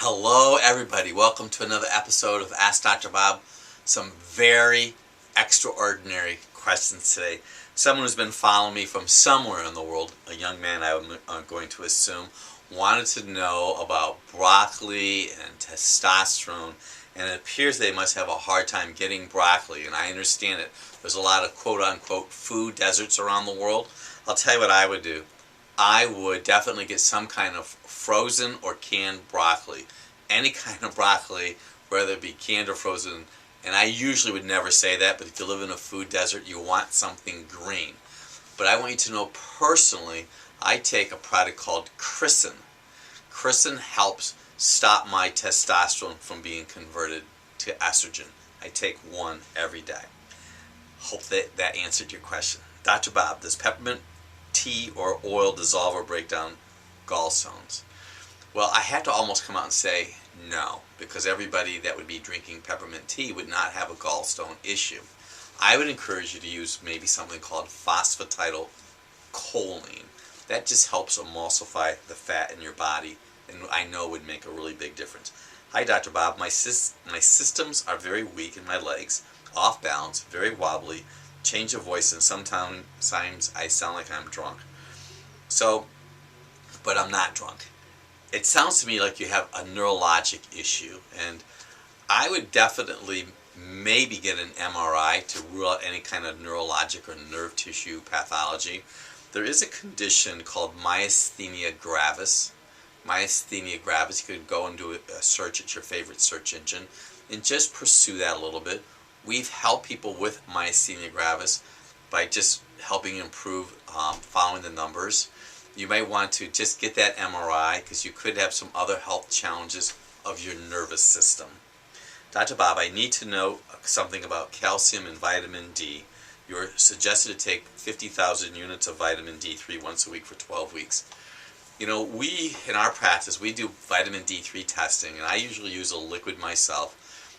Hello everybody, welcome to another episode of Ask Dr. Bob. Some very extraordinary questions today. Someone who's been following me from somewhere in the world, a young man I'm going to assume, wanted to know about broccoli and testosterone, and it appears they must have a hard time getting broccoli, and I understand it. There's a lot of quote-unquote food deserts around the world. I'll tell you what I would do. I would definitely get some kind of frozen or canned broccoli. Any kind of broccoli, whether it be canned or frozen. And I usually would never say that, but if you live in a food desert, you want something green. But I want you to know personally, I take a product called Chrisin. Chrisin helps stop my testosterone from being converted to estrogen. I take one every day. Hope that answered your question. Dr. Bob, does peppermint tea or oil dissolve or break down gallstones? Well, I have to almost come out and say no, because everybody that would be drinking peppermint tea would not have a gallstone issue. I would encourage you to use maybe something called phosphatidylcholine. That just helps emulsify the fat in your body, and I know would make a really big difference. Hi, Dr. Bob. My systems are very weak in my legs, off balance, very wobbly, change of voice, and sometimes I sound like I'm drunk. But I'm not drunk. It sounds to me like you have a neurologic issue, and I would definitely maybe get an MRI to rule out any kind of neurologic or nerve tissue pathology. There is a condition called myasthenia gravis. Myasthenia gravis, you could go and do a search at your favorite search engine and just pursue that a little bit. We've helped people with myasthenia gravis by just helping improve following the numbers. You may want to just get that MRI because you could have some other health challenges of your nervous system. Dr. Bob, I need to know something about calcium and vitamin D. You're suggested to take 50,000 units of vitamin D3 once a week for 12 weeks. You know, in our practice, we do vitamin D3 testing, and I usually use a liquid myself,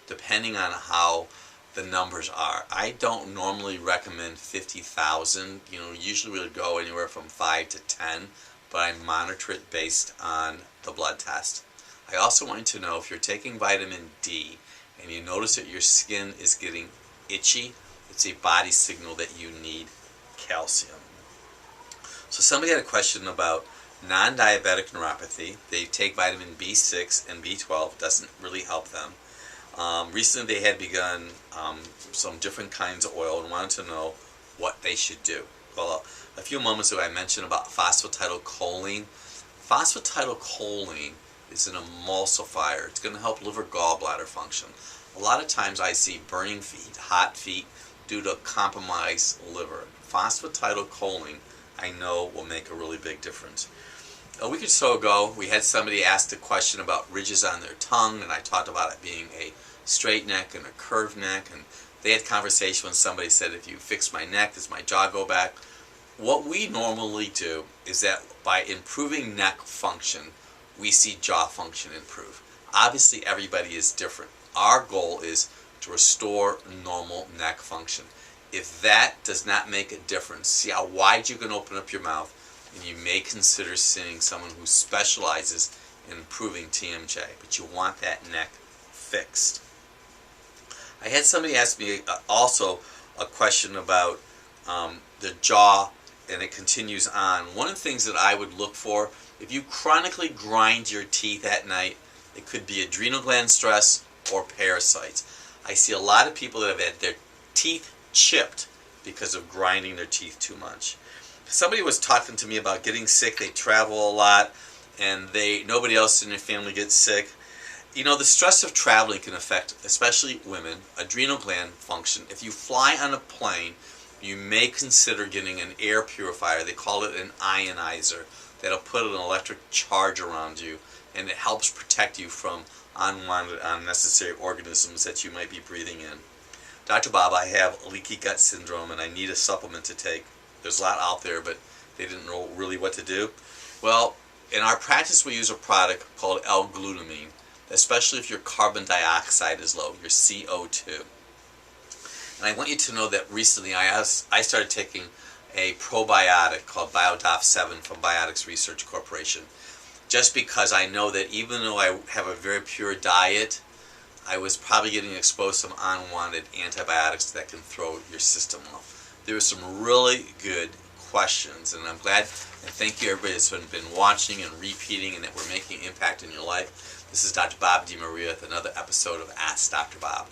depending on how the numbers are. I don't normally recommend 50,000. Usually we'll go anywhere from 5 to 10, but I monitor it based on the blood test. I also want you to know if you're taking vitamin D and you notice that your skin is getting itchy, it's a body signal that you need calcium. So somebody had a question about non-diabetic neuropathy. They take vitamin B6 and B12, doesn't really help them. Recently they had begun some different kinds of oil and wanted to know what they should do. Well, a few moments ago I mentioned about phosphatidylcholine. Phosphatidylcholine is an emulsifier. It's going to help liver gallbladder function. A lot of times I see burning feet, hot feet, due to compromised liver. Phosphatidylcholine, I know, will make a really big difference. A week or so ago, we had somebody ask a question about ridges on their tongue, and I talked about it being a straight neck and a curved neck, and they had conversation when somebody said, if you fix my neck, does my jaw go back? What we normally do is that by improving neck function, we see jaw function improve. Obviously, everybody is different. Our goal is to restore normal neck function. If that does not make a difference, see how wide you can open up your mouth, and you may consider seeing someone who specializes in improving TMJ, but you want that neck fixed. I had somebody ask me also a question about the jaw, and it continues on. One of the things that I would look for, if you chronically grind your teeth at night, it could be adrenal gland stress or parasites. I see a lot of people that have had their teeth chipped because of grinding their teeth too much. Somebody was talking to me about getting sick. They travel a lot, and nobody else in their family gets sick. The stress of traveling can affect, especially women, adrenal gland function. If you fly on a plane, you may consider getting an air purifier. They call it an ionizer. That'll put an electric charge around you, and it helps protect you from unwanted, unnecessary organisms that you might be breathing in. Dr. Bob, I have leaky gut syndrome, and I need a supplement to take. There's a lot out there, but they didn't know really what to do. Well, in our practice, we use a product called L-glutamine, especially if your carbon dioxide is low, your CO2. And I want you to know that recently I started taking a probiotic called BioDof 7 from Biotics Research Corporation. just because I know that even though I have a very pure diet, I was probably getting exposed to some unwanted antibiotics that can throw your system off. There were some really good questions, and I'm glad and thank you everybody that's been watching and repeating and that we're making impact in your life. This is Dr. Bob DiMaria with another episode of Ask Dr. Bob.